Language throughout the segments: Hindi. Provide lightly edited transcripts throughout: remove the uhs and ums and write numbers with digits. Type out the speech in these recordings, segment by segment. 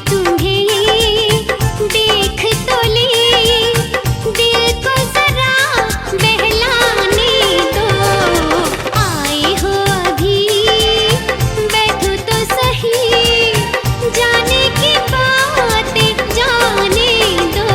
तुम्हें ये देख तो ले, दिल को जरा बहलाने दो। आए हो अभी बैठो तो सही, जाने की बातें जाने दो।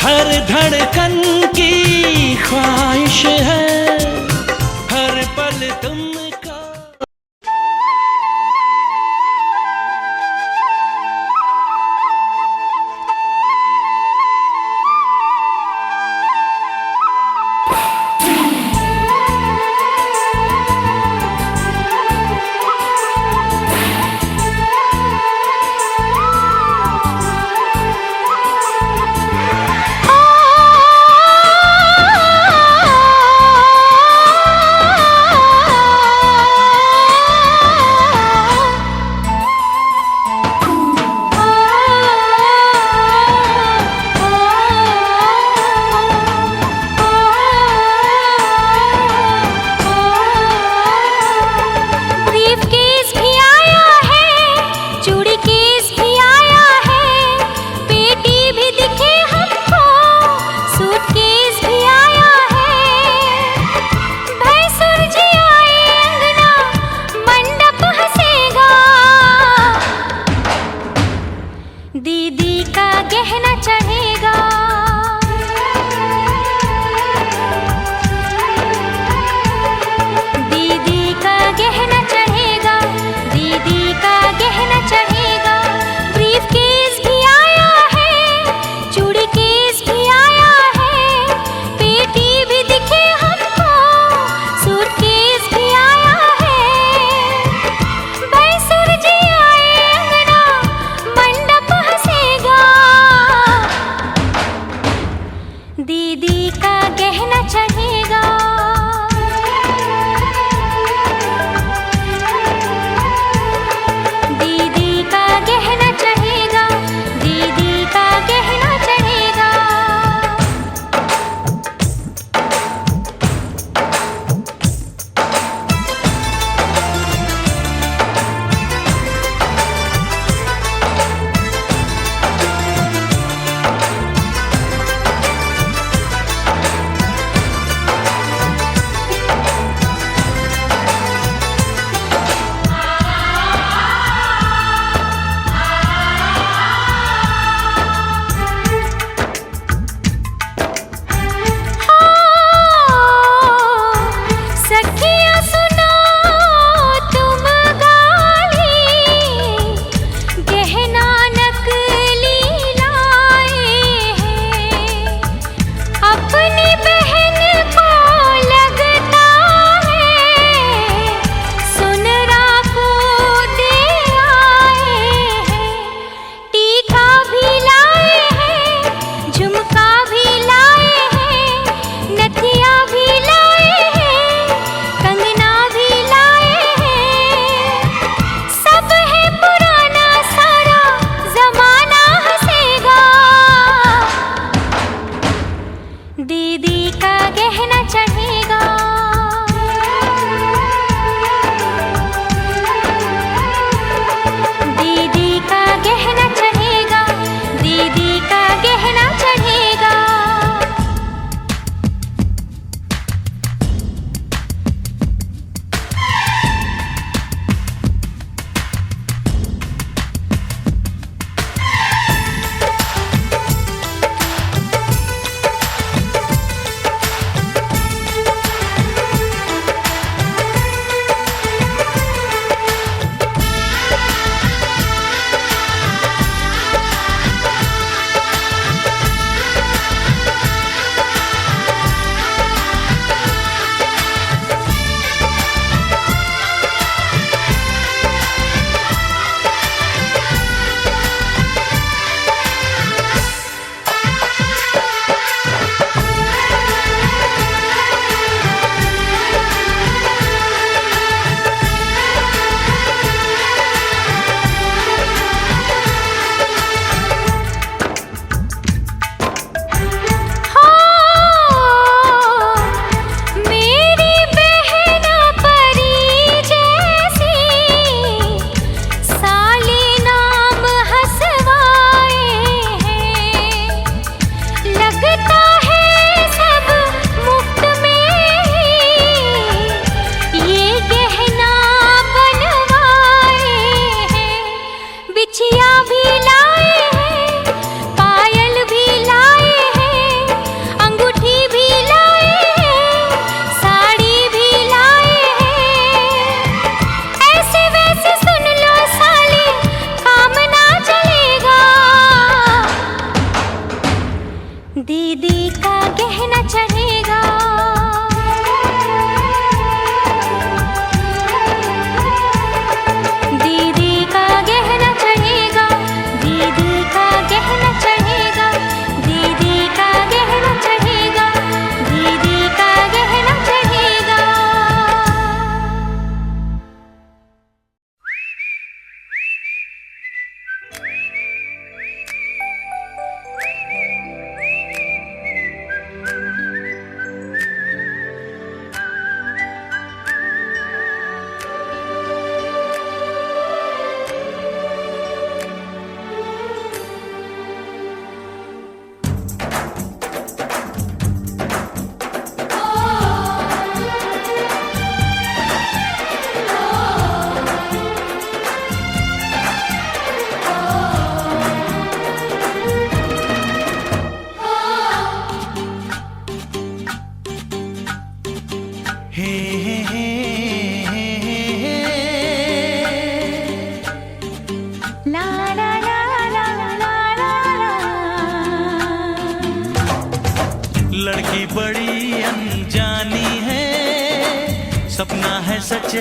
हर धड़कन की ख्वाहिश है हर पल तुमको।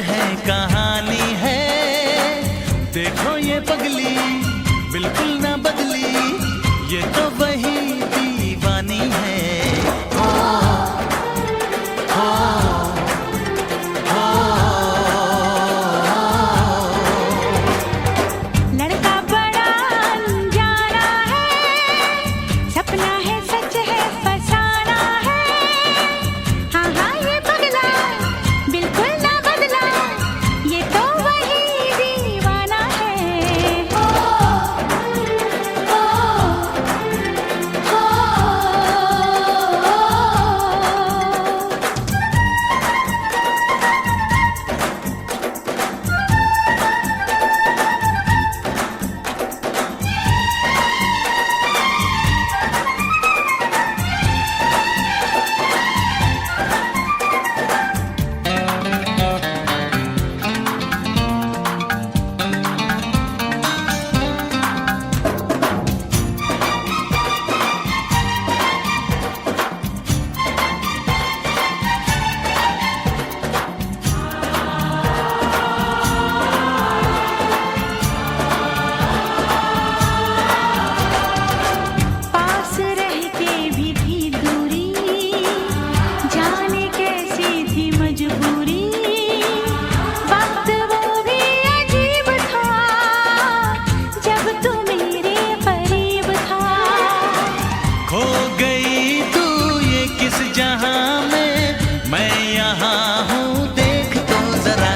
है कहानी है। देखो ये पगली बिल्कुल ना बदली, ये तो वही दीवानी है। लड़का बड़ा अनजाना है, सपना है सच है फसाना है। हाँ हाँ ये पगला बिल्कुल ना बदला, ये तो वही दीवाना है। पास रह के भी थी दूरी, जाने कैसी थी मजबूरी। वक्त वो भी अजीब था, जब तू मेरे करीब था। खो गई तू ये किस जहां में, मैं यहाँ हूँ देख तो जरा।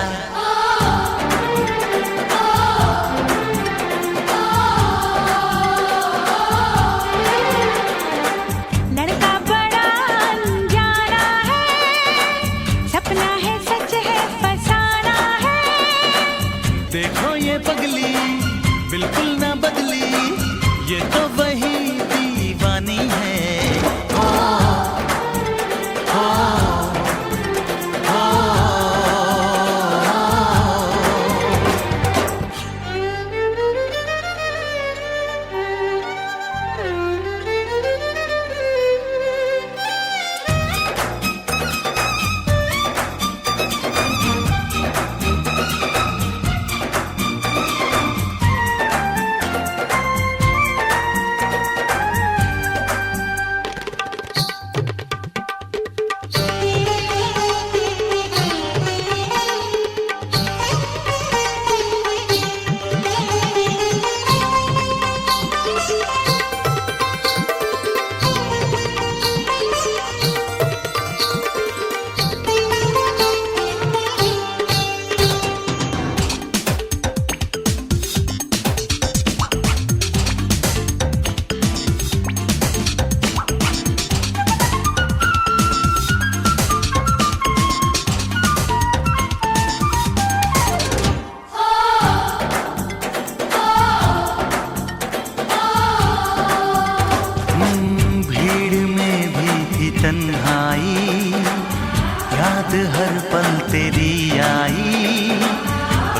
लड़का बड़ा अनजाना है, सपना है सच है फसाना है। देखो ये पगली बिल्कुल ना बदली, ये तो वही दीवानी है। भीड़ में भी थी तन्हाई, याद हर पल तेरी आई।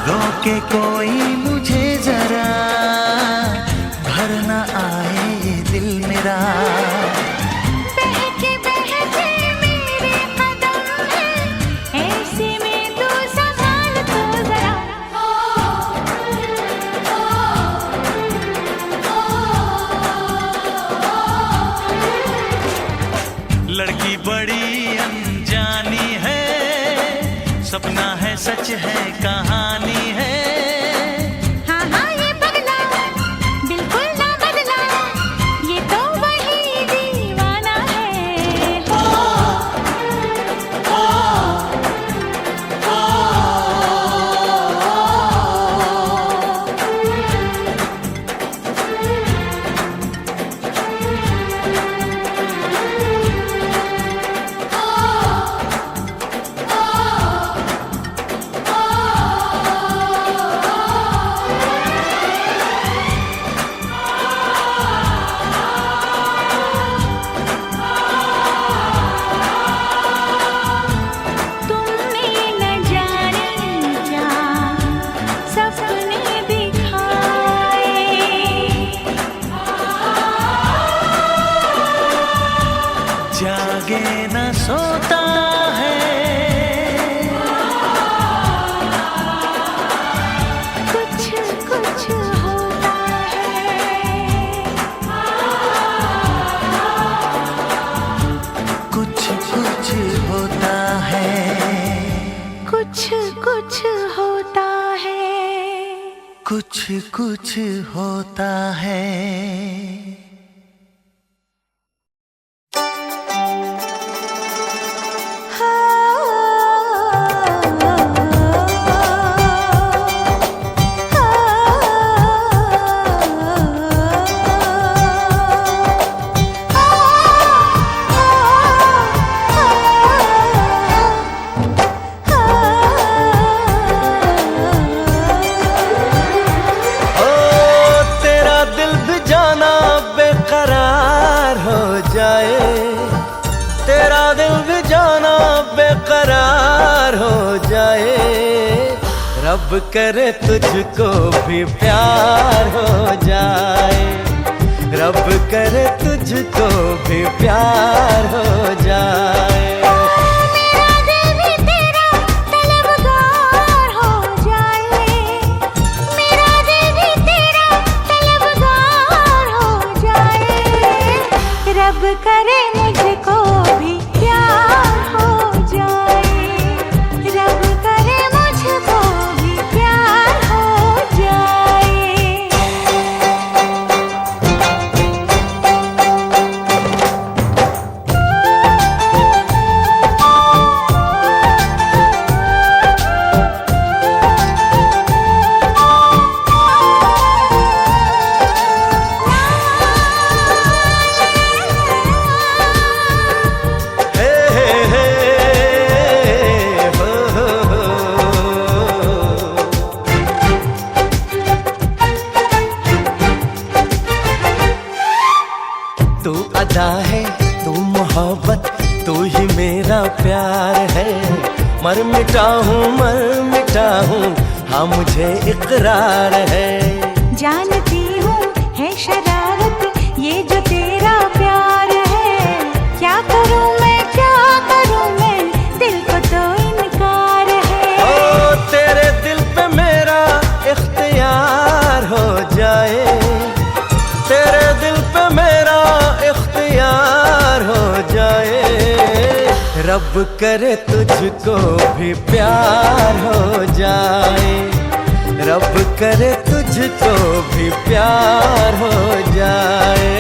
रोके कोई मुझे जरा, भर न आए ये दिल मेरा। बहके बहके मेरे कदम है, ऐसे में तू संभाल तो जरा। लड़की बड़ी अनजानी है, सपना है सच है कहानी है। हाँ हाँ ये पगला बिल्कुल ना बदला, ये तो वही दीवाना है। कुछ होता है, कुछ कुछ होता है। तेरा दिल भी जाना बेकरार हो जाए, रब करे तुझको भी प्यार हो जाए, रब करे तुझको भी प्यार हो जाए। मेरा दिल भी तेरा तलबगार हो जाए, मेरा दिल भी तेरा तलबगार हो जाए, रब करे मुझको भी प्यार हो जाए, रब करे मुझको भी प्यार हो जाए। तू अदा है, तू मोहब्बत, तू ही मेरा प्यार है। मर मिटा हूँ हाँ मुझे इकरार है। जानती हूँ है शरारत ये जो तेरा प्यार है, क्या करूँ मैं दिल को तो इनकार है। ओ तेरे दिल पे मेरा इख्तियार हो जाए, तेरे दिल पे मेरा इख्तियार हो जाए, रब करे तुझको भी प्यार हो जाए, रब करे तुझको भी प्यार हो जाए।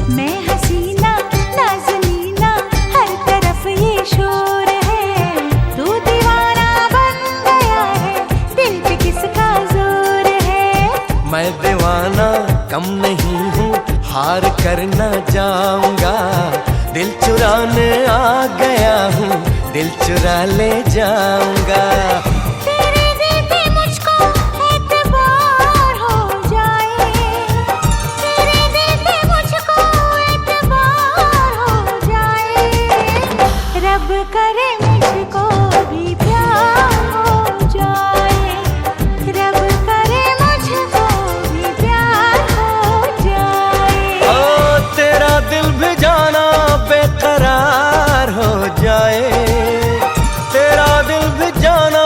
मैं हसीना नाज़नीना हर तरफ ये शोर है, तू दीवाना बन गया है, दिल पे किसका जोर है। मैं दीवाना कम नहीं हूँ, हार करना जाऊंगा, दिल चुराने आ गया हूँ, दिल चुरा ले जाऊंगा। तेरे दिल पे मुझको एतबार हो जाए, तेरे दिल पे मुझको एतबार हो जाए, रब करे मुझको भी प्यार हो जाए, रब करे मुझको भी प्यार हो जाए। ओ तेरा दिल भी जाना बेकरार हो जाए, तेरा दिल भी जाना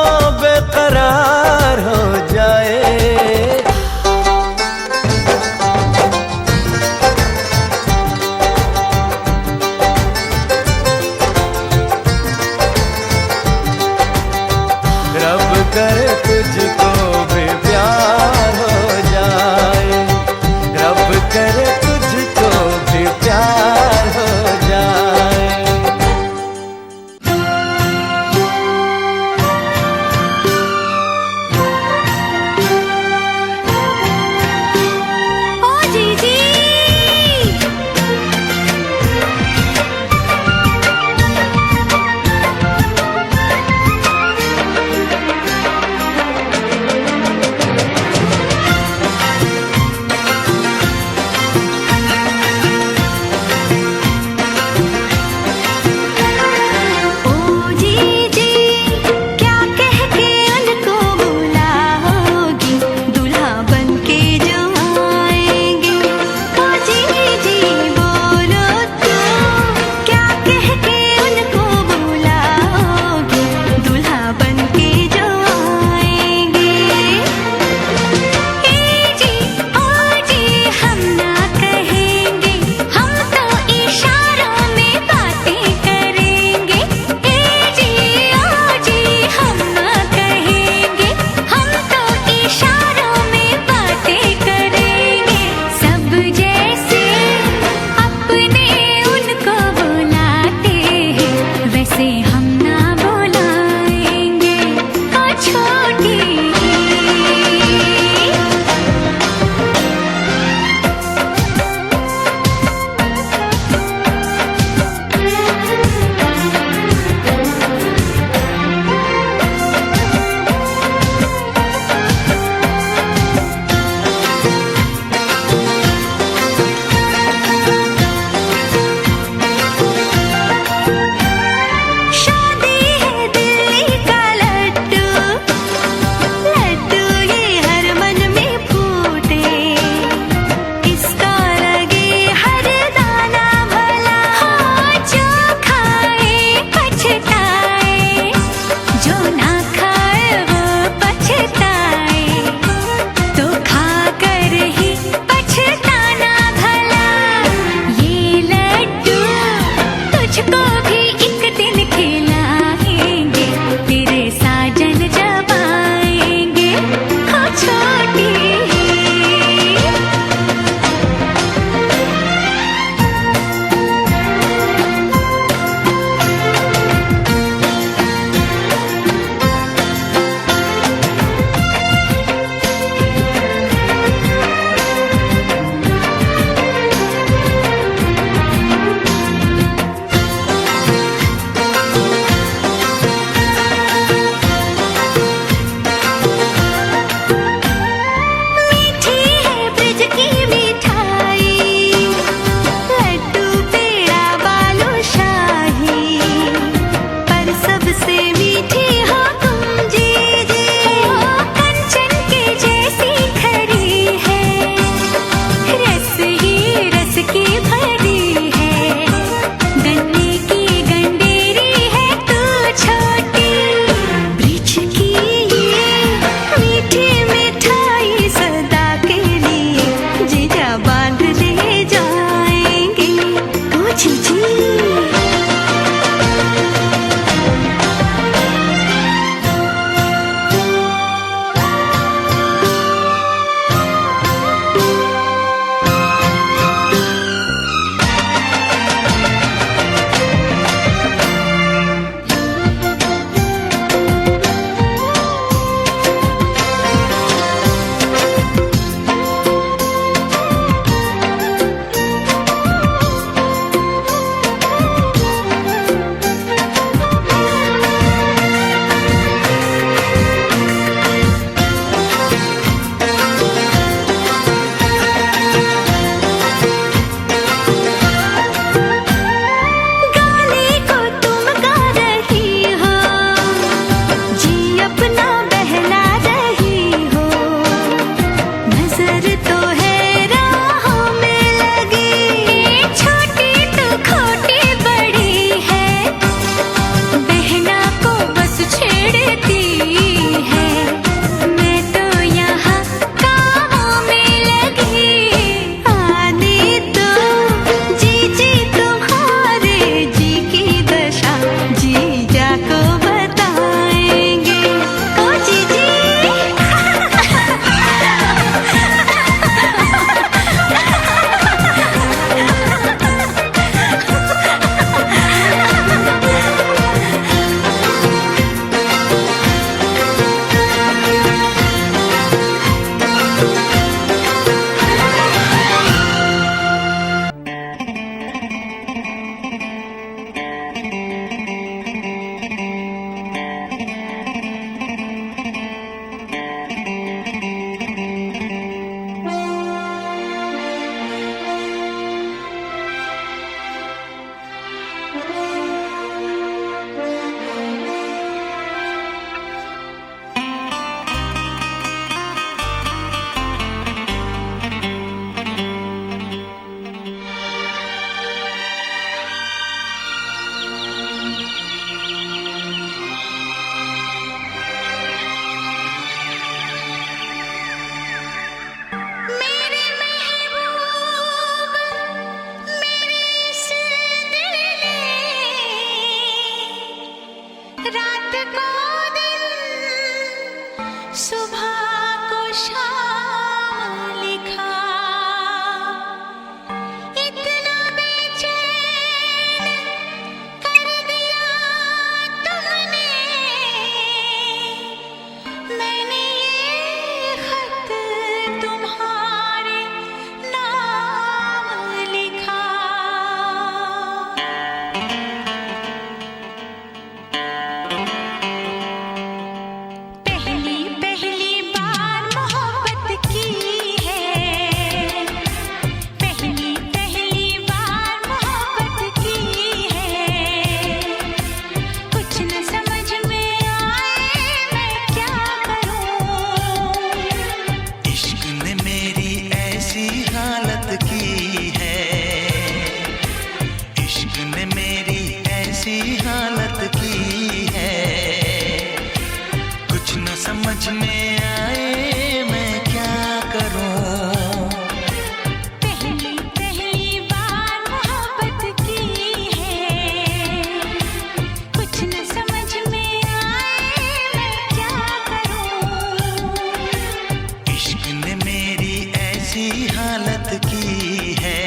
ऐसी हालत की है,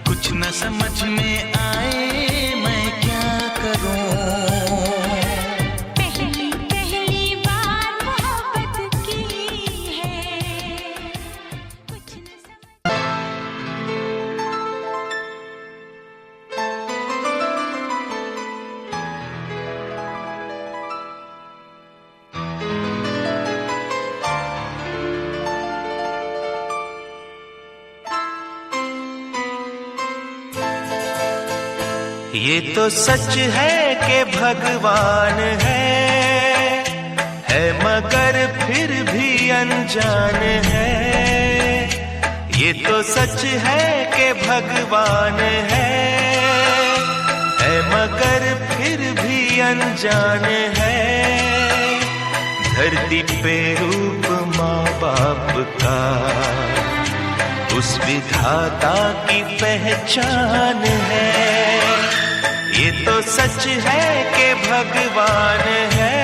कुछ न समझ में आए मैं क्या करूं। पहली पहली बार मोहब्बत की है, कुछ न समझ। ये तो सच है कि भगवान है मगर फिर भी अनजान है। ये तो सच है कि भगवान है मगर फिर भी अनजान है। धरती पे रूप माँ बाप का उस विधाता की पहचान है। ये तो सच है कि भगवान है।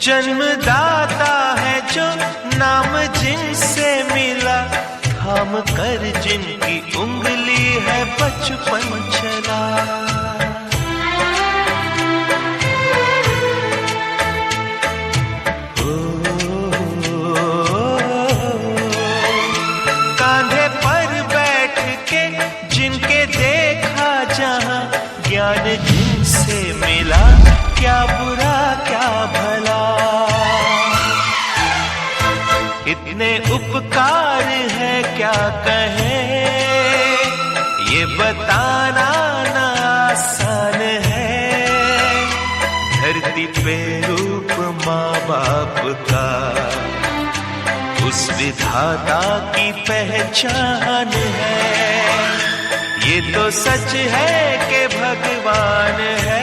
जन्मदाता है जो नाम जिनसे मिला, थाम कर जिनकी उंगली है बचपन चला। कांधे पर बैठ के जिनके देखा जहां, ज्ञान जिनसे मिला, क्या बुरा क्या भला। इतने उपकार है क्या कहें, ये बताना ना आसान है। धरती पे रूप माँ बाप का उस विधाता की पहचान है। ये तो सच है कि भगवान है।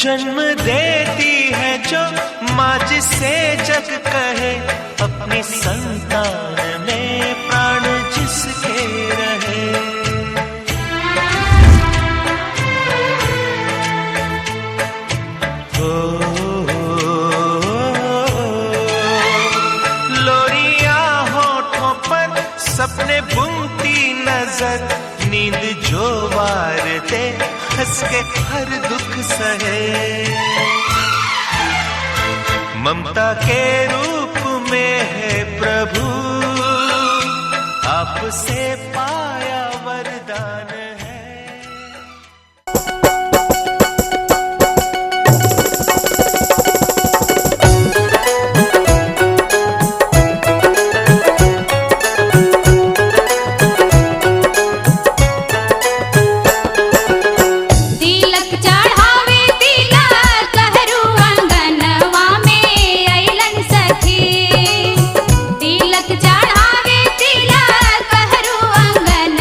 जन्म देती है जो माँ जिसे जग कहे, अपनी संतान में प्राण जिसके रहे। लोरियां होठों पर सपने बुनती नजर, नींद जो वार दे हंस के हर दुख सहे। ममता के रूप में है प्रभु, आपसे पाया वरदान है। तिलक चढ़ावे तिलक हरू अंगन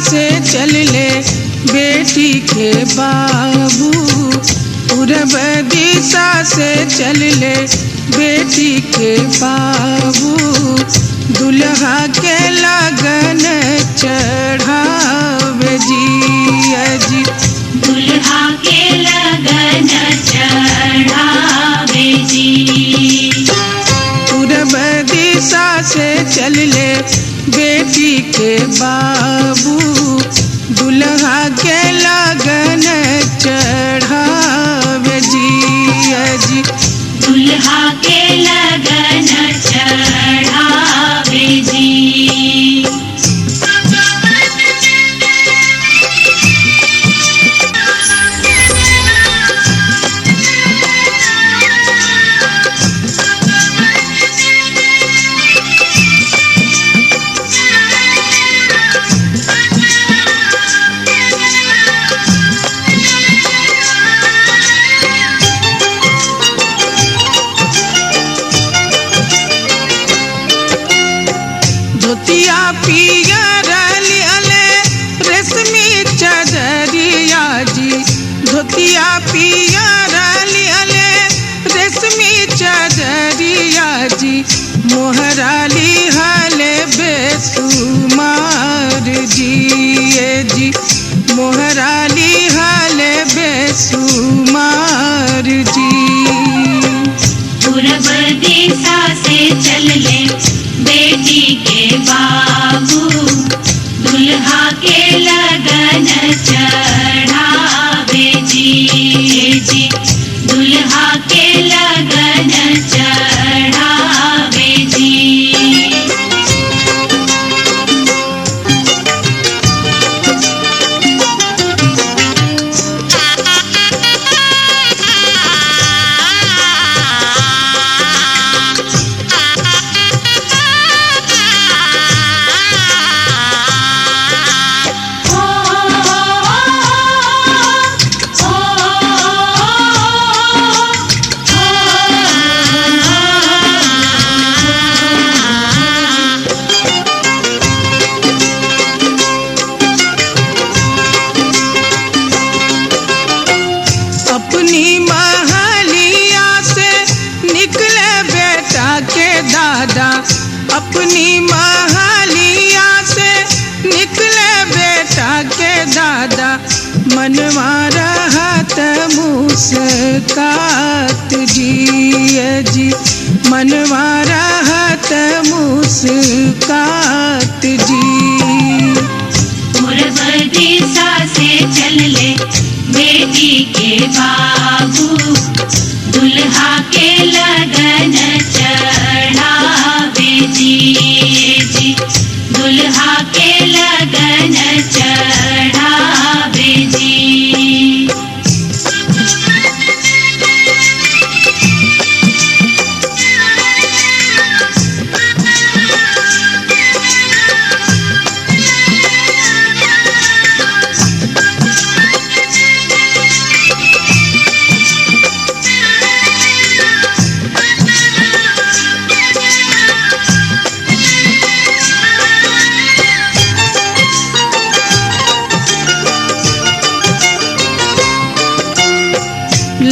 से चल ले बेटी के बाबू, पूरब दिशा से चल ले बेटी के बाबू, दुल्हा के लगन चढ़ावे जी अजी, दुल्हा के लगन चढ़ावे जी। पूरब दिशा से चल ले बेटी के बाबू, दुल्हा के लगन चढ़ावे जी अजी, दुल्हा के लगन चढ़ावे जी। धोतिया पियर लियले रेशमी चदरिया जी, धोतिया पियर लियले रेशमी चदरिया जी, मोहराली हले बेसुमार जी जी, मोहराली हले बेसुमार जी। पूरब दिशा से चल ले बेटी के बाबू, दुल्हा के लगन चढ़ावे जी जी, दुल्हा के लगन चढ़ावे जी। अपनी महलिया से निकले बेटा के दादा, अपनी महलिया से निकले बेटा के दादा, मनवा रहत मुस्कात जी जी, मनवा रहत मुस्कात जी। पूरब दिशा से चल ले बेटी के बाबू, दुल्हा के लगन चढ़ावे जी जी, दुल्हा के लगन चढ़ावे जी।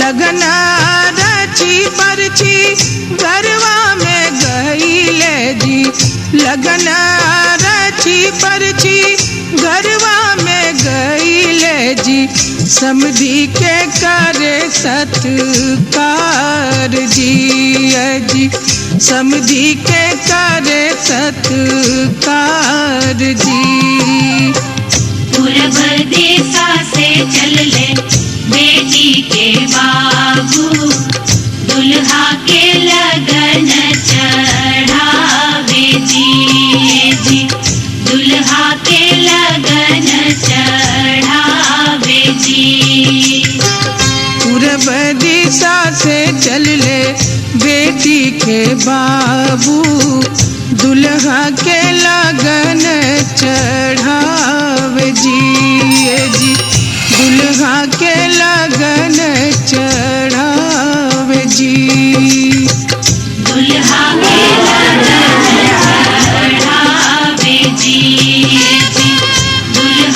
लगन रची परची गरवा में गईले जी, लगन रची परची गरवा में गईले जी, समधी के करे सत्कार जी जी, समधी के करे सत्कार जी। पूरब दिशा से चल ले बेटी के बाबू, दुल्हा के लगन चढ़ावे जी जी, दुल्हा के लगन चढ़ावे जी। पूरब दिशा से चल ले बेटी के बाबू, दुल्हा के लगन चढ़ावे जी जी, दुल्हा के लगन चढ़ावे जी, दुल्हा के लगन चढ़ावे जी जी, दुल्हा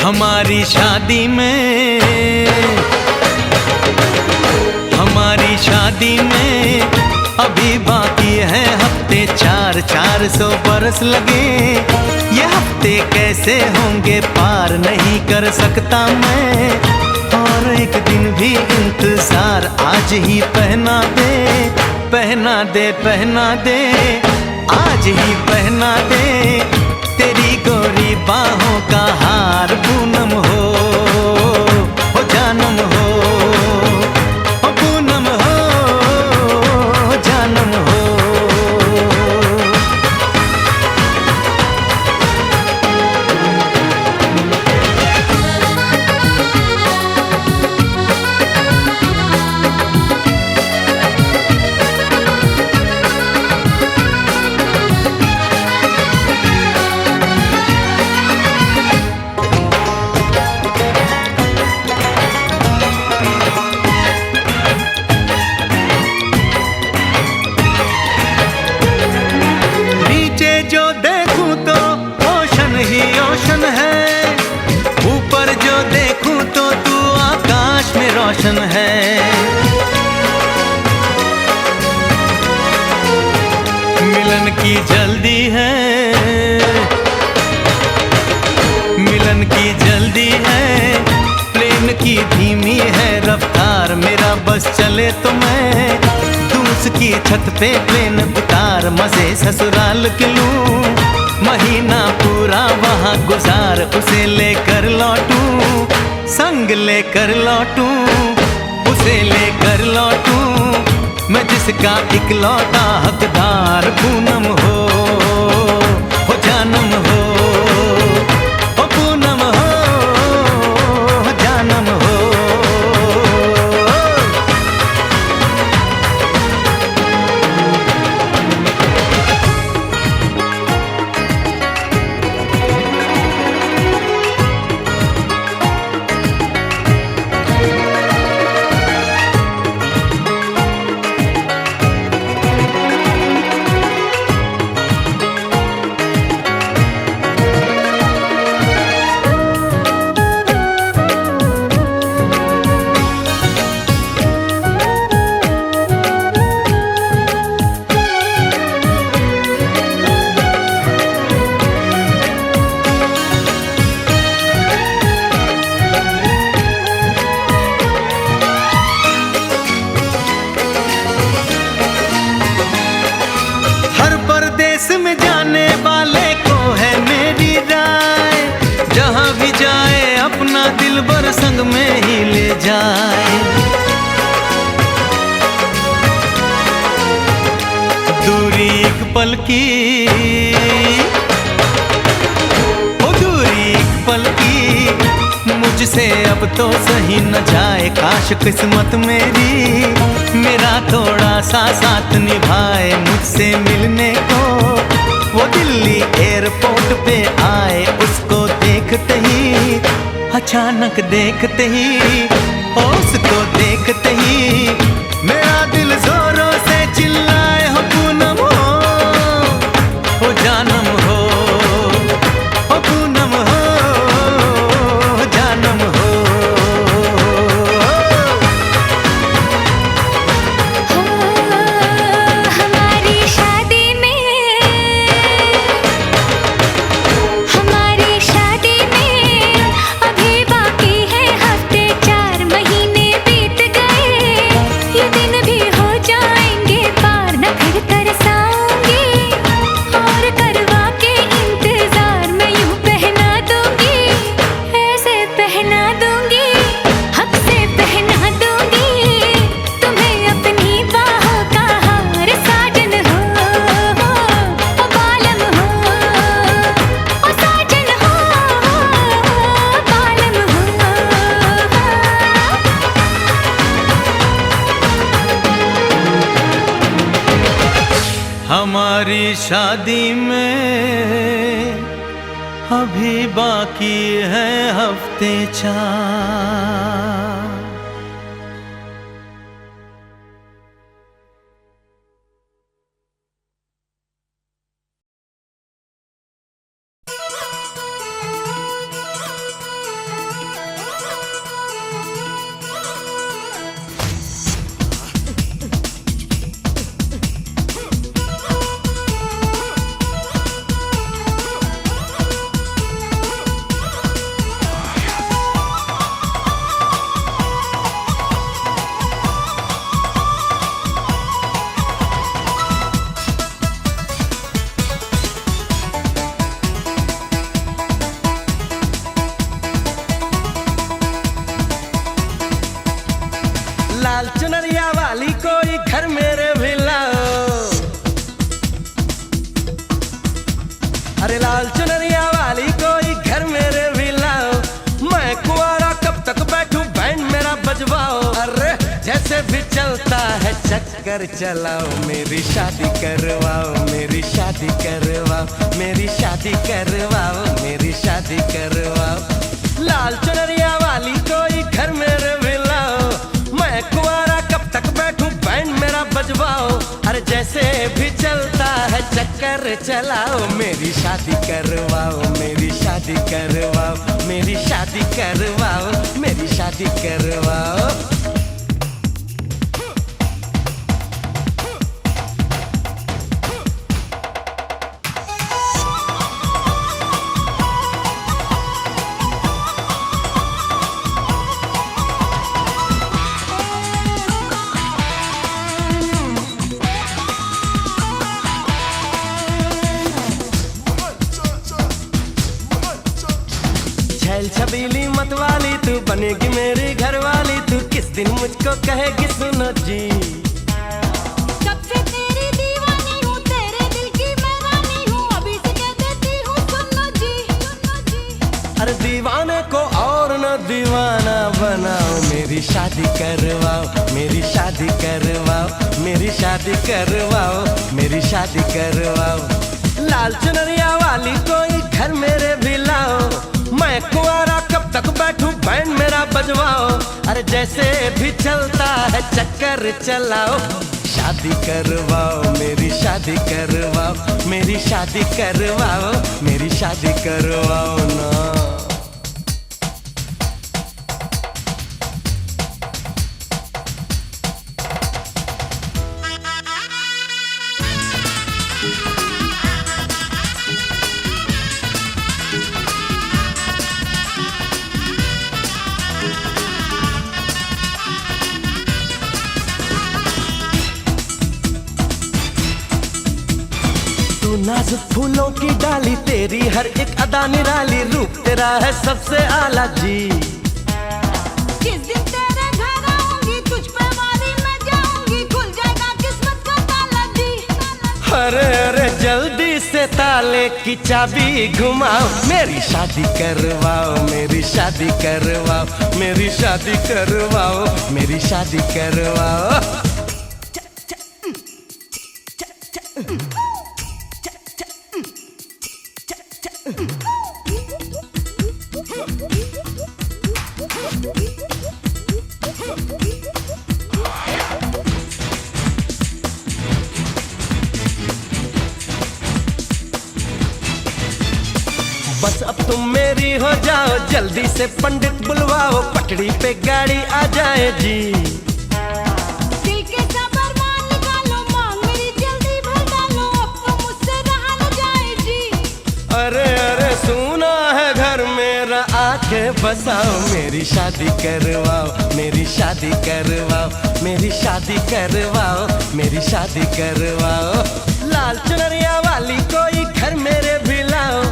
हमारी शादी में अभी बाकी है हफ्ते 400 बरस लगे। ये हफ्ते कैसे होंगे पार नहीं कर सकता मैं, और एक दिन भी इंतजार आज ही पहना दे, पहना दे, पहना दे, आज ही पहना दे तेरी गोरी बाहों का हार। पूनम हो जानम हो, पूनम हो जानम हो। रोशन है मिलन की जल्दी है, मिलन की जल्दी है, प्रेम की धीमी है रफ्तार। मेरा बस चले तो मैं दूं उसकी छत पे प्लेन उतार, मजे ससुराल के लूं, महीना पूरा वहाँ गुजार, उसे लेकर लौटूं, संग लेकर लौटूं, उसे लेकर लौटूं, मैं जिसका इकलौता हकदार। पूनम हो जानम हो, पूनम हो जानम हो। में जाने वाले को है मेरी राय, जहां भी जाए अपना दिलबर संग में ही ले जाए। दूरी एक पल की, ओ दूरी एक पल की, मुझसे अब तो सही न जाए। काश किस्मत मेरी मेरा थोड़ा सा साथ निभाए, मुझसे मिलने को वो दिल्ली एयरपोर्ट पे आए। उसको देखते ही, अचानक देखते ही, उसको देखते ही मेरा दिल जोरों से चिल्लाए, हो पूनम हो जानम हो, पूनम हो जानम हो। हमारी शादी में अभी बाकी है हफ्ते 4। चलता है चक्कर चलाओ मेरी शादी करवाओ, मेरी शादी करवाओ, मेरी शादी करवाओ, मेरी शादी करवाओ। लाल चुनरिया वाली कोई घर मेरे मिलाओ, मैं कुंवारा कब तक बैठूं बैंड मेरा बजवाओ। अरे जैसे भी चलता है चक्कर चलाओ मेरी शादी करवाओ, मेरी शादी करवाओ, मेरी शादी करवाओ, मेरी शादी करवाओ। छैल छबीली मत वाली तू बनेगी मेरी घरवाली, तू किस दिन मुझको कहेगी सुनो जी। कब से तेरी दीवानी हूँ, तेरे दिल की मैं रानी हूँ, अभी से कह देती हूँ सुनो जी। अरे दीवाने को और न दीवाना बनाओ, मेरी शादी करवाओ, मेरी शादी करवाओ, मेरी शादी करवाओ, मेरी शादी करवाओ। लाल चुनरिया वाली कोई घर मेरे भी लाओ, मैं कुंवारा कब तक बैठूं बैंड मेरा बजवाओ। अरे जैसे भी चलता है चक्कर चलाओ, शादी करवाओ, मेरी शादी करवाओ, मेरी शादी करवाओ, मेरी शादी करवाओ ना। तू नाजुक फूलों की डाली, तेरी हर एक अदा निराली, रूप तेरा है सबसे आला जी। किस दिन तेरे घर आऊंगी, तुझ पे वारी मैं जाऊंगी, खुल जाएगा किस्मत का ताला जी। अरे अरे जल्दी से ताले की चाबी घुमाओ, मेरी शादी करवाओ, मेरी शादी करवाओ, मेरी शादी करवाओ, मेरी शादी करवाओ। बस अब तुम मेरी हो जाओ, जल्दी से पंडित बुलवाओ, पटड़ी पे गाड़ी आ जाए जी। दिल के सबर मान निकालो, मांग मेरी जल्दी भर डालो, अब तो मुझसे रहा न जाए जी। अरे अरे सुना है घर मेरा आके बसाओ, मेरी शादी करवाओ, मेरी शादी करवाओ, मेरी शादी करवाओ, मेरी शादी करवाओ। लाल चुनरिया वाली कोई घर मेरे भी लाओ,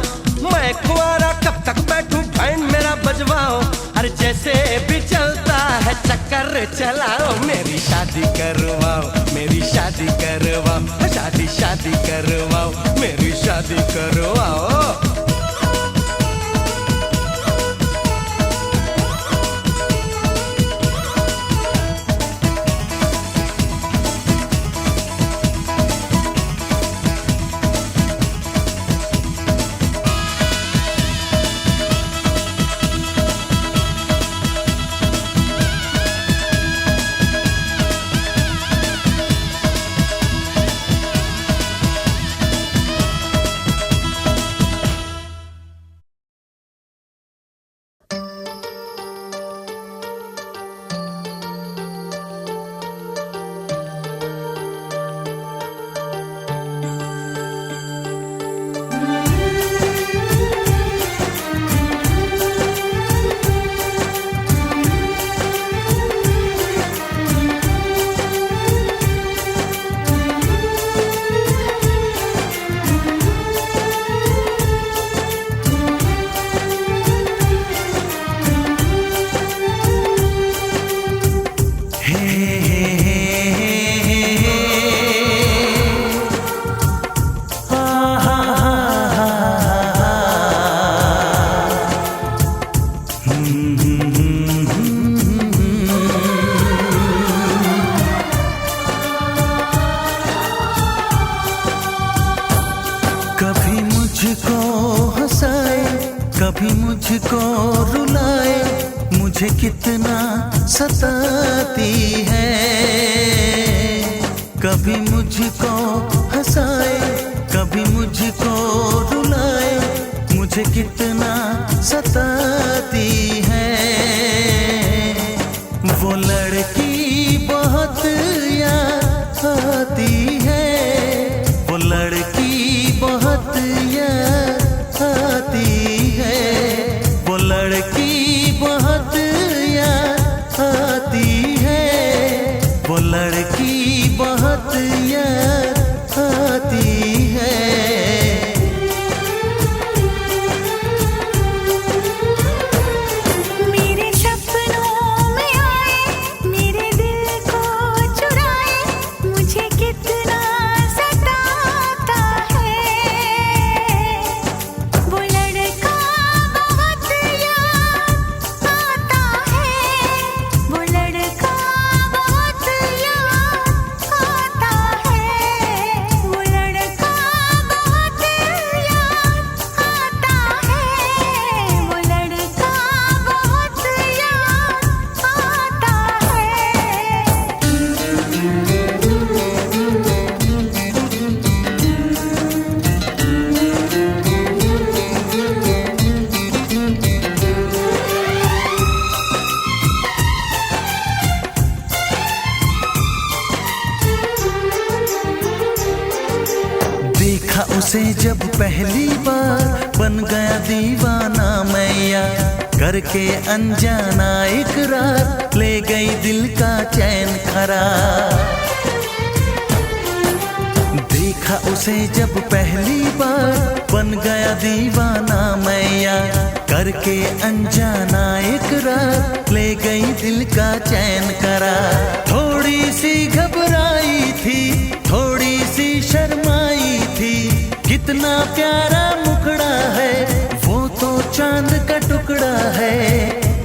मैं कुंवारा कब तक बैठूं बैंड मेरा बजवाओ। अरे जैसे भी चलता है चक्कर चलाओ, मेरी शादी करवाओ, मेरी शादी करवाओ, शादी शादी करवाओ, मेरी शादी करवाओ। मुझको रुलाए, मुझे कितना सताती है। कभी मुझको हंसाए, कभी मुझको रुलाए, मुझे कितना सताती है। वो लड़की बहुत याद आती है, वो लड़की बहुत याद आती है, वो लड़की बहुत याद आती है, वो लड़की बहुत याद आती है। मेरे सपनों में आए, मेरे दिल को चुराए, मुझे कितना सताता है। वो लड़का बहुत याद आता है, वो लड़का बहुत याद आता है, वो लड़का बहुत याद आता है, वो लड़का बहुत याद देखा उसे जब पहली बार, बन गया दीवाना मैया, करके अनजाना इकरार, ले गई दिल का चैन करार। देखा उसे जब पहली बार, बन गया दीवाना मैया, करके अनजाना इकरार, ले गई दिल का चैन करार। थोड़ी सी घबराई थी, थोड़ी सी शर्माई थी, कितना प्यारा मुखड़ा है, वो तो चांद का टुकड़ा है,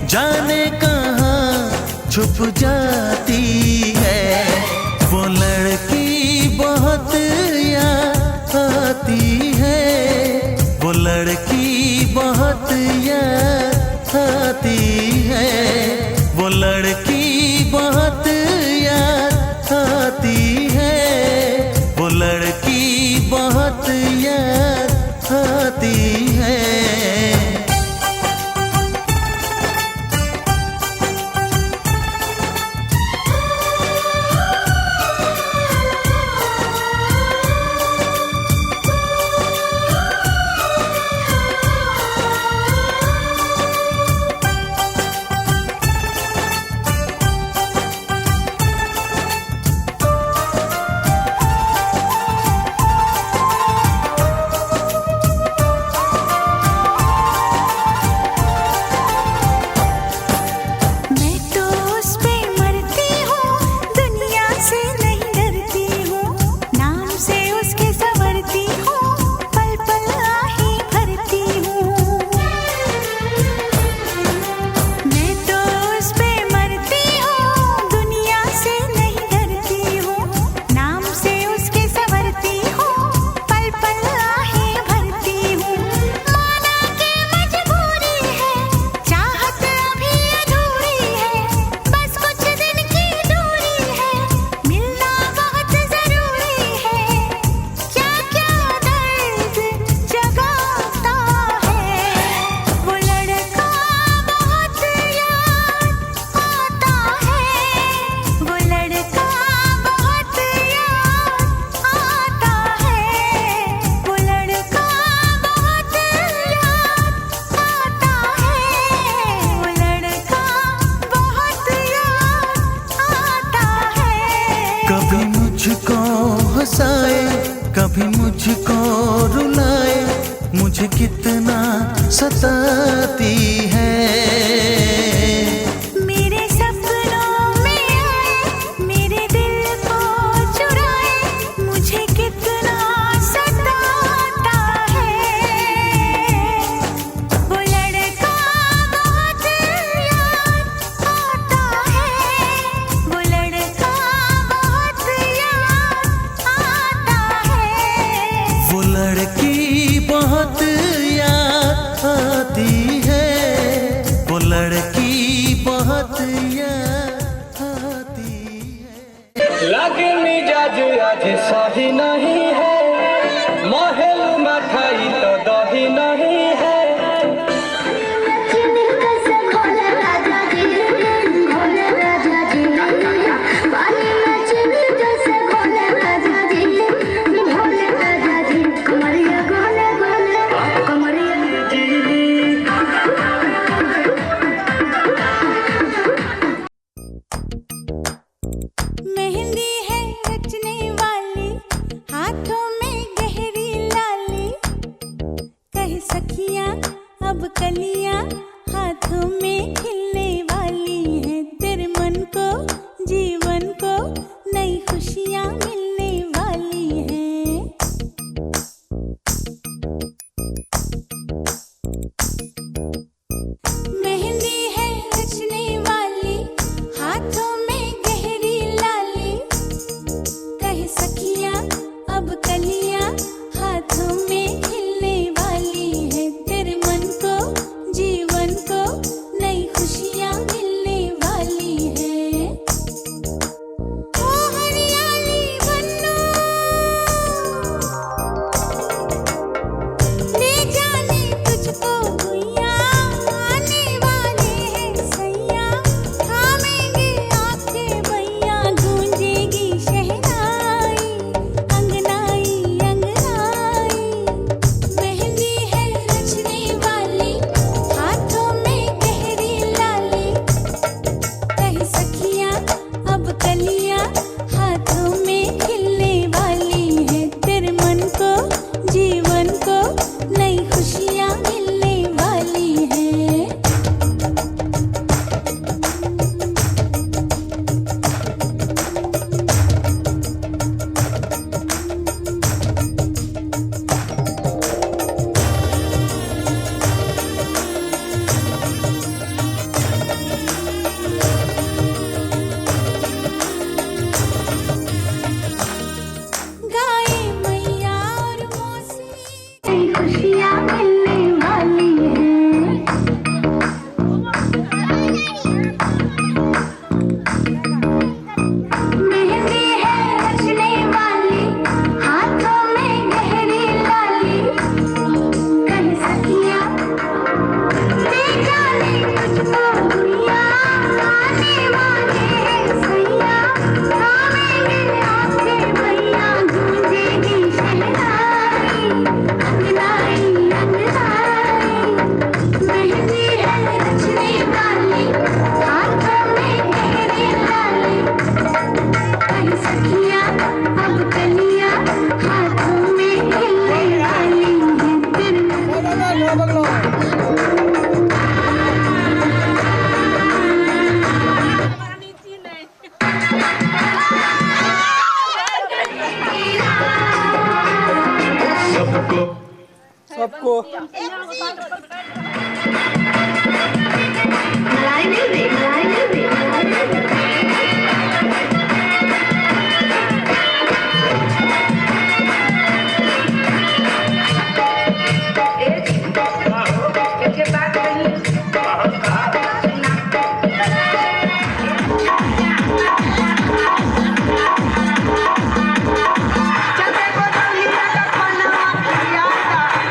जाने कहाँ छुप जाती है। वो लड़की बहुत याद आती है, वो लड़की बहुत याद आती है, वो लड़की बहुत याद आती है, वो लड़की बहुत याद आती है। मैं तो उस पे मरती हूँ, दुनिया से नहीं डरती हूँ, नाम से उसके संवरती हूँ, पल पल आहे भरती हूँ। मैं तो उस पे मरती हूँ, दुनिया से नहीं डरती हूँ, नाम से उसके संवरती हूँ, पल पल आहे भरती हूँ। माना के मजबूरी है, चाहत अभी अधूरी है, बस कुछ दिन की दूरी है, मिलना बहुत जरूरी है, क्या क्या दर्द जगाता है। वो लड़का बहुत याद आता है, वो लड़का बहुत याद आता है, वो लड़का बहुत याद आता है, वो लड़का बहुत याद आता है। कभी मुझको हंसाए, कभी मुझको रुलाए, मुझे कितना सताती है। मेरे सपनों में आए, मेरे दिल को चुराए, मुझे कितना सताता है। वो लड़का बहुत याद आता है, वो लड़का बहुत याद आता है, वो लड़की बहुत याद आती है, मिजाज आज सही नहीं है, महल मठाई तो दही नहीं है। मेहंदी है रचने वाली, हाथों में गहरी लाली, कह सखियां अब कलियां हाथों में खिलने वाली हैं। तेरे मन को जीवन को नई खुशियां मिलने वाली हैं। मेहंदी है रचने वाली, हाथों में गहरी लाली, कह सखियां अब कलियां हाथों में खिलने वाली है। तेरे मन को जीवन को नई खुशियां मिलने वाली है। ओ हरियाली बन्नो, ले जाने तुझको भुइयां, आने वाले हैं सैयां, थामेंगे आंखें भैया, गूंजेगी शहनाई अंगनाई अंगनाई। मेहंदी है रचने वाली, हाथों में गहरी लाली, कह सखियां अब कलियां हाथों में खिलने वाली है। तेरे मन को जीवन को नई खुशियां मिलने वाली है। गाए मैया और मौसी, खुशियां मिलने वाली हैं। मेहंदी है रचने वाली, हाथों में गहरी लाली, कह सखियां ले जाने तुझको भुइयां, आने वाले हैं सैयां, थामेंगे आंखें भैया, गूंजेगी शहनाई अंगनाई अंगनाई। मेहंदी है रचने वाली, हाथों में गहरी लाली, कह सखियां अब कलियां हाथों में खिलने वाली हैं। तेरे सबको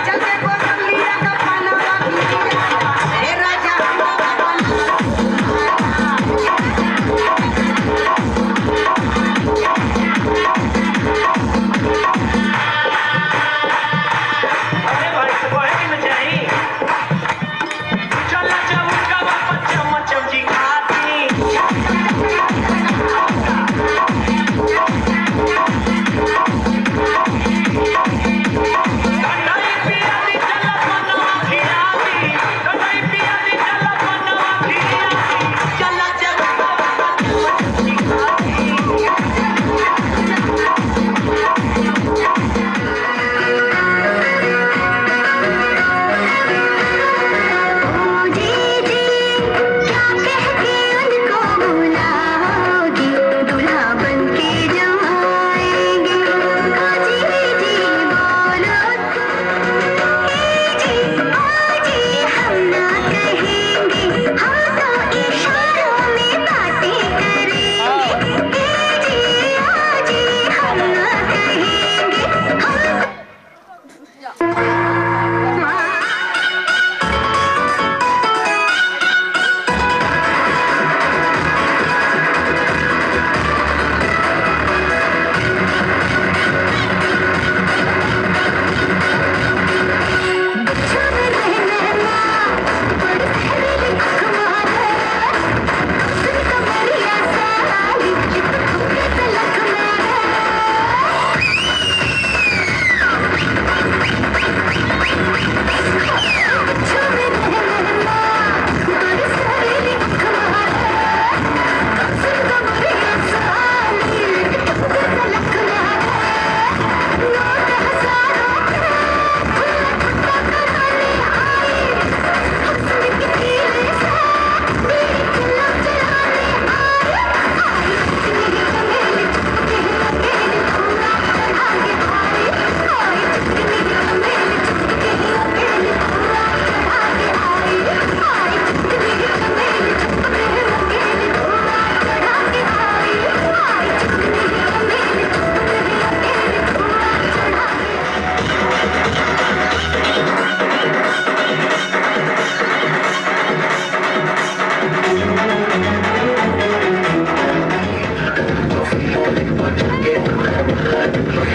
चलते को दलिया का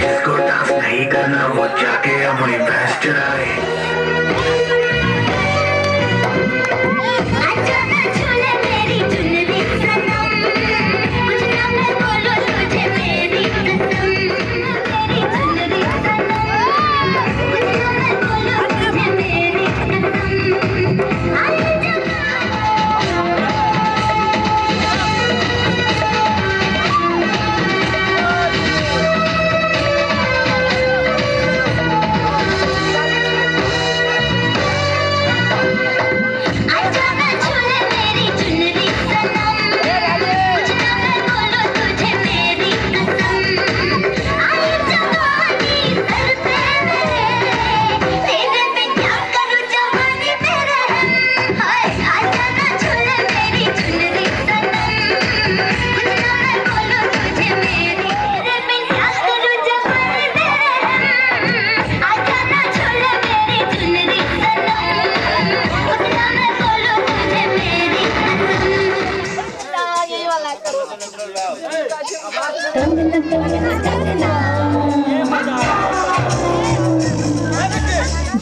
जिसको डांस नहीं करना वो जाके अपनी भैंस चराए।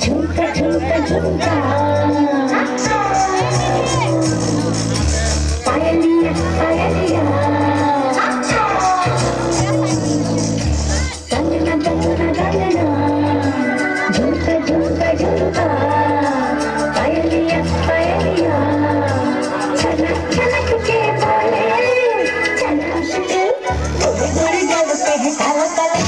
झुमका झुमका झुमका पायलिया पायलिया गंगना गंगना गंगना झुमका झुमका झुमका पायलिया पायलिया छलक छलक के बोले छलक के गोरे गोरे गल पे है काला काला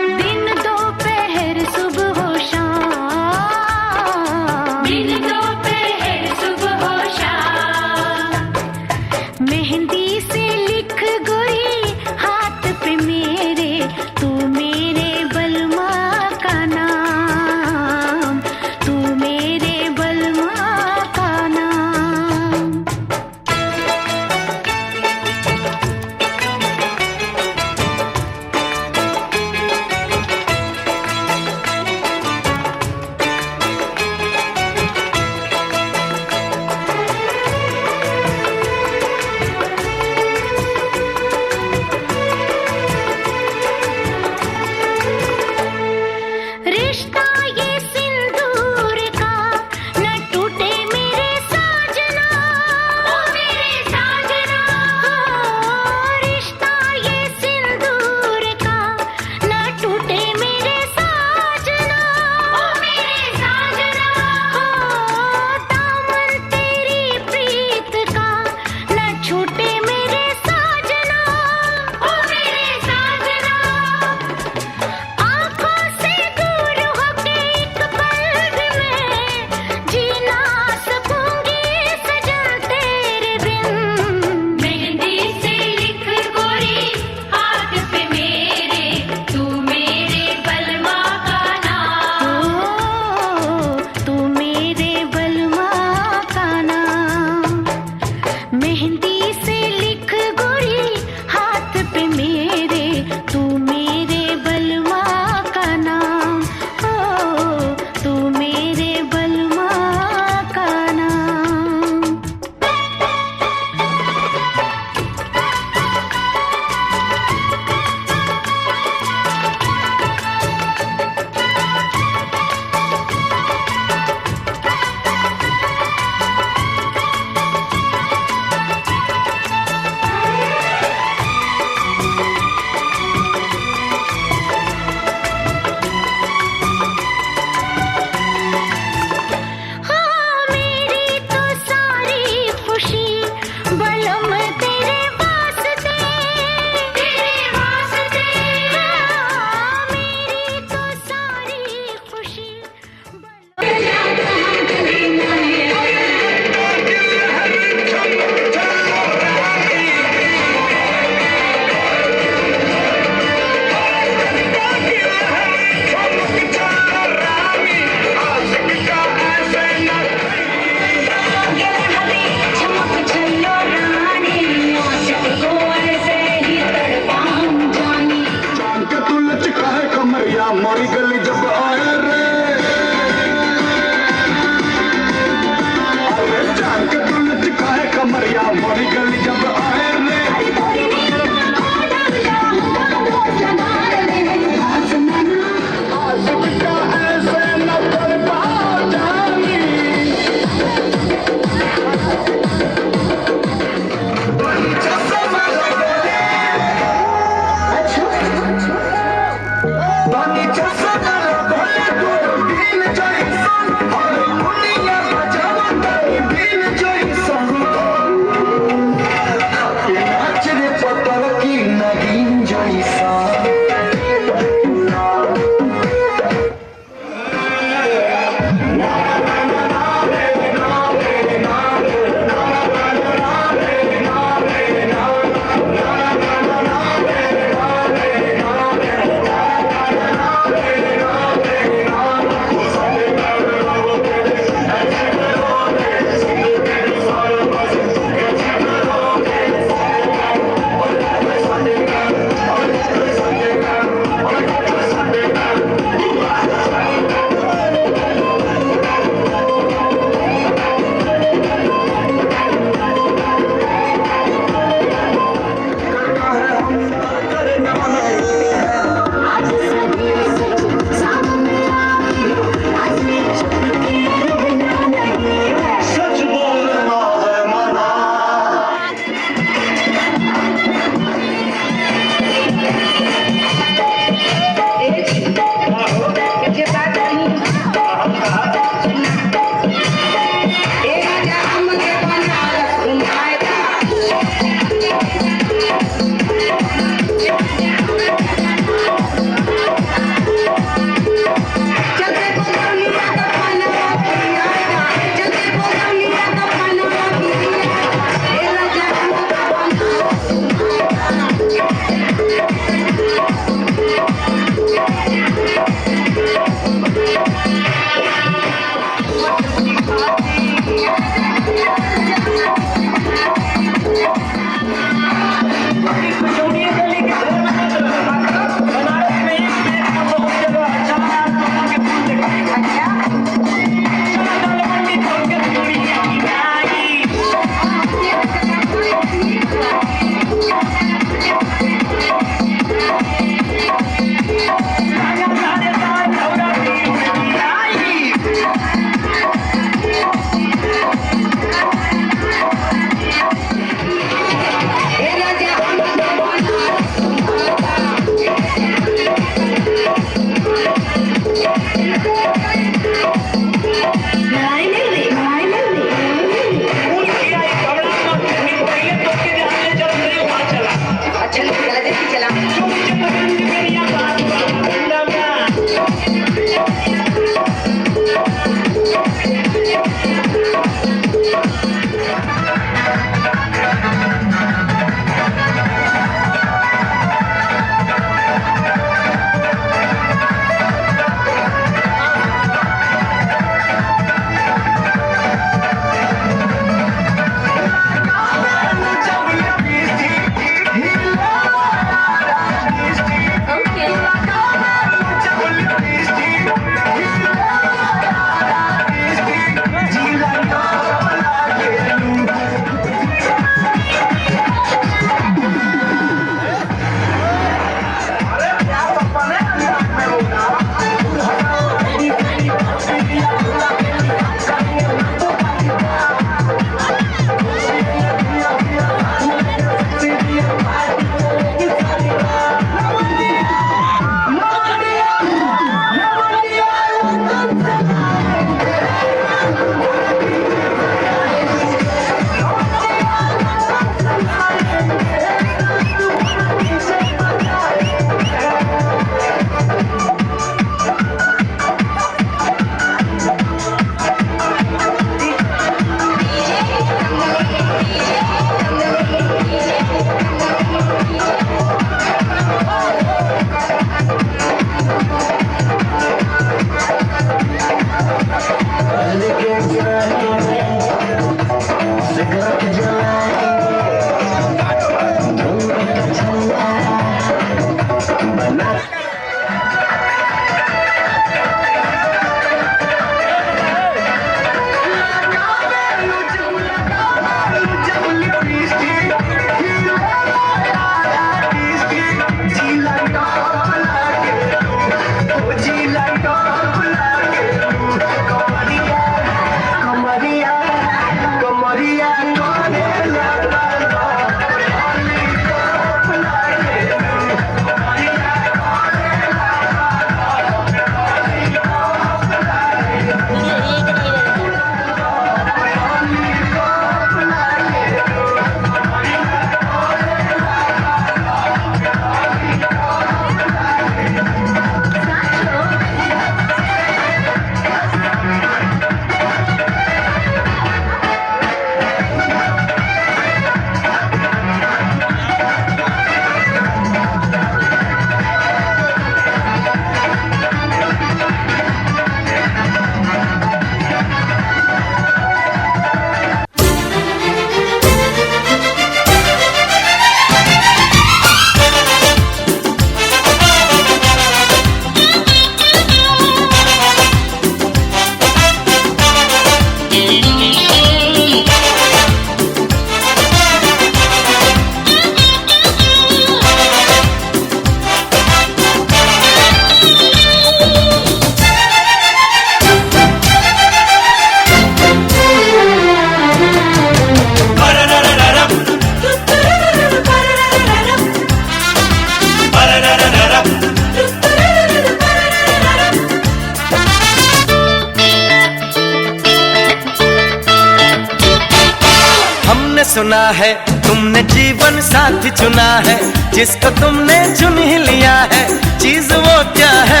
सुना है तुमने जीवन साथी चुना है, जिसको तुमने चुन ही लिया है, चीज वो क्या है?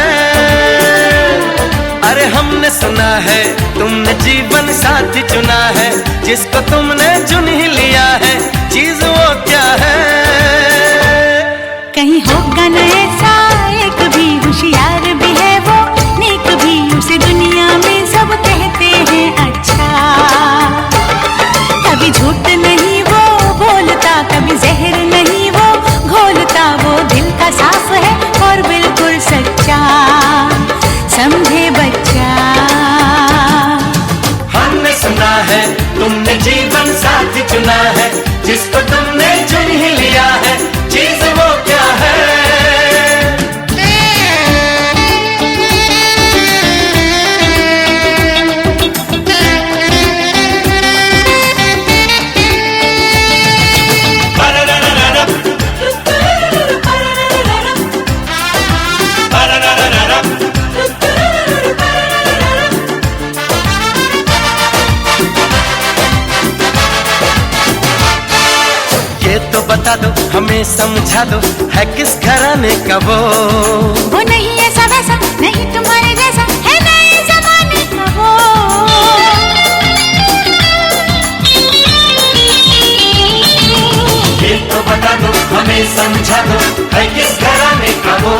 अरे हमने सुना है तुमने जीवन साथी चुना है, जिसको तुमने चुन ही लिया है, चीज वो क्या है? कहीं होगा न ऐसा एक भी, होशियार भी है वो, नेक भी, उसे दुनिया में सब कहते हैं अच्छा। कभी झूठ नहीं वो बोलता, कभी जहर नहीं वो घोलता, वो दिल का साफ है और बिल्कुल सच्चा, समझे बच्चा। हमने सुना है तुमने जीवन साथी चुना है, जिसको तुमने चुन ही लिया है, चीज वो क्या है? तो बता दो, हमें समझा दो, है किस घराने का वो नहीं ऐसा वैसा, नहीं तुम्हारे जैसा, है नए जमाने का वो। ये तो बता दो, हमें समझा दो, है किस घराने का वो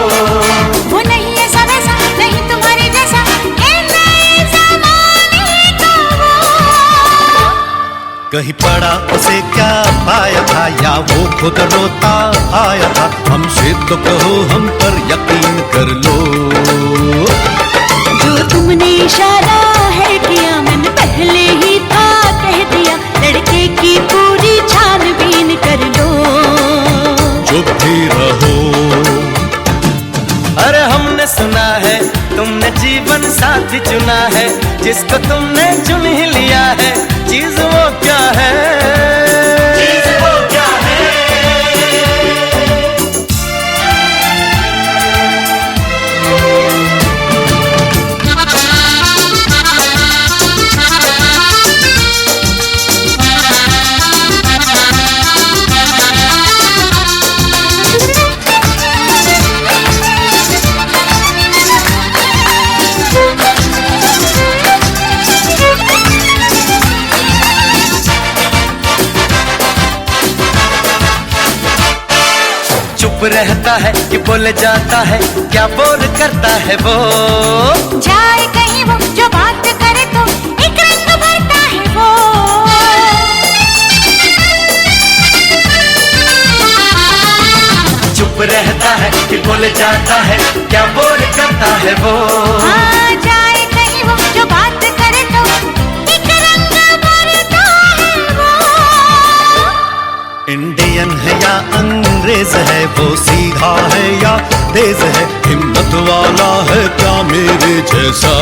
नहीं ऐसा वैसा, नहीं तुम्हारे जैसा, है नए जमाने का वो। कहीं पड़ा उसे क्या पाया था, या वो खुद रोता आया था? हमसे तो कहो, हम पर यकीन कर लो। जो तुमने इशारा है किया, मैंने पहले ही था कह दिया, लड़के की पूरी छानबीन कर लो। चुप भी रहो। अरे हमने सुना है तुमने जीवन साथी चुना है, जिसको तुमने चुन ही लिया है, चीज वो क्या है? चीज वो क्या है? चुप रहता है कि बोल जाता है, क्या बोल करता है वो? जाए कहीं वो, जो बात करे तो एक रंग भरता है वो। चुप चुप रहता है कि बोल जाता है, क्या बोल करता है वो। हाँ जाए कहीं वो जो बात करे तो एक रंग भरता है वो। इंडियन है या अंग्रेज है, वो सीधा है या तेज है, हिम्मत वाला है क्या मेरे जैसा।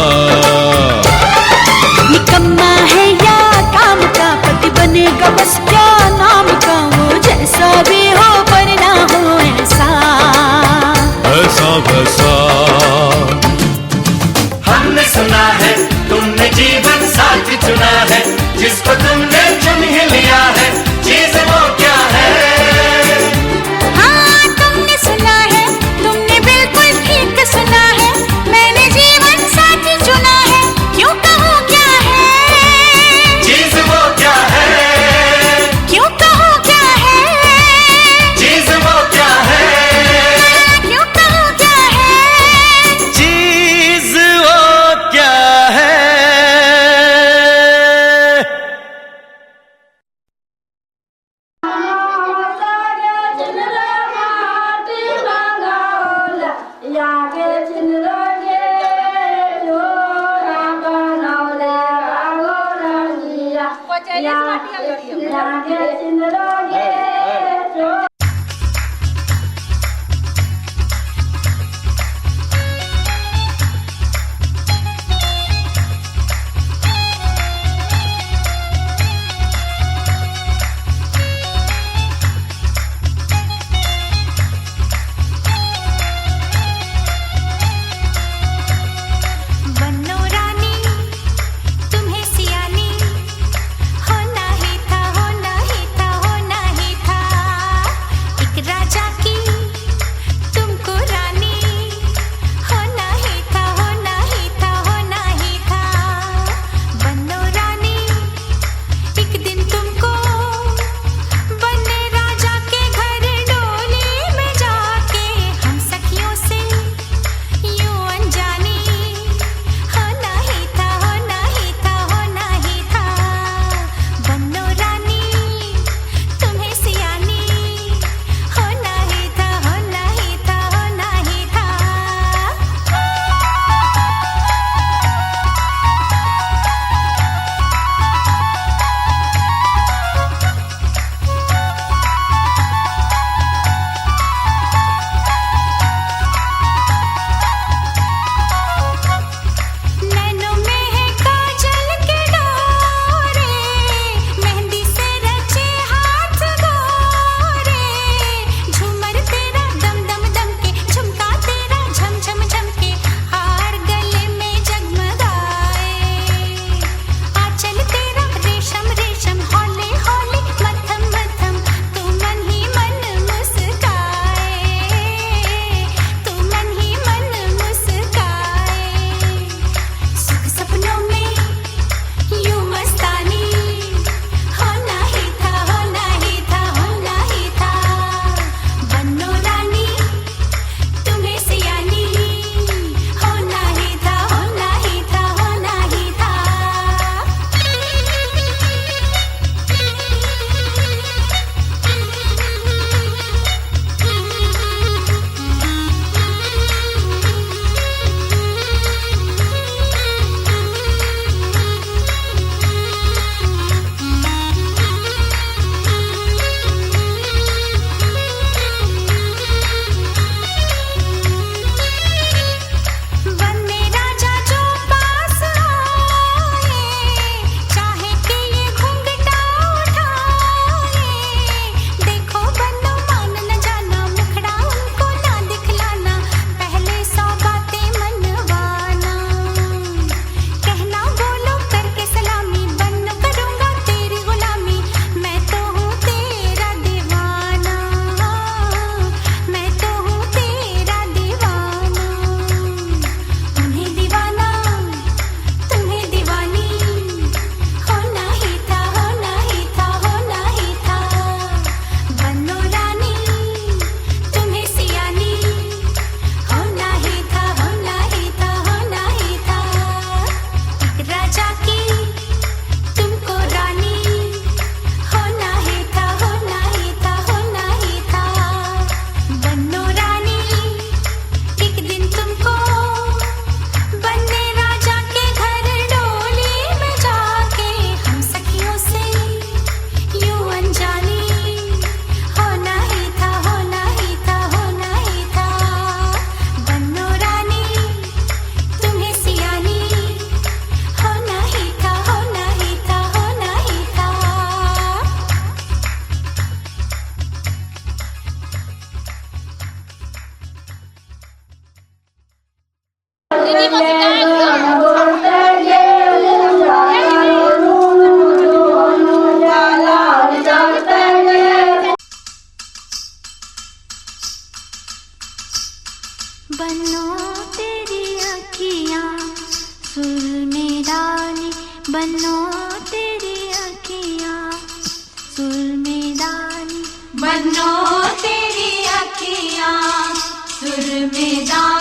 निकम्मा है या काम का, पति बनेगा बस क्या नाम का, वो जैसा भी हो पर ना हो ऐसा ऐसा वैसा। हमने सुना है तुमने जीवन साथी चुना है, जिसको तुमने चुन ही लिया है, चीज वो क्या है। हाँ तुमने सुना है, तुमने बिल्कुल ठीक सुना है, मैंने जीवन साथी चुना है, क्यों कहूँ क्या है, चीज वो क्या है, क्यों कहूँ क्या है, चीज वो क्या है, क्यों कहूँ क्या है। चीज वो क्या है। बन्नो रानी तुम्हें सियानी होना ही था, होना ही था, होना बनो तेरी अखियाँ सुर में डाली, बनो तेरी अखियाँ सुर में डाली, बनो तेरी अखियाँ सुर में डाली।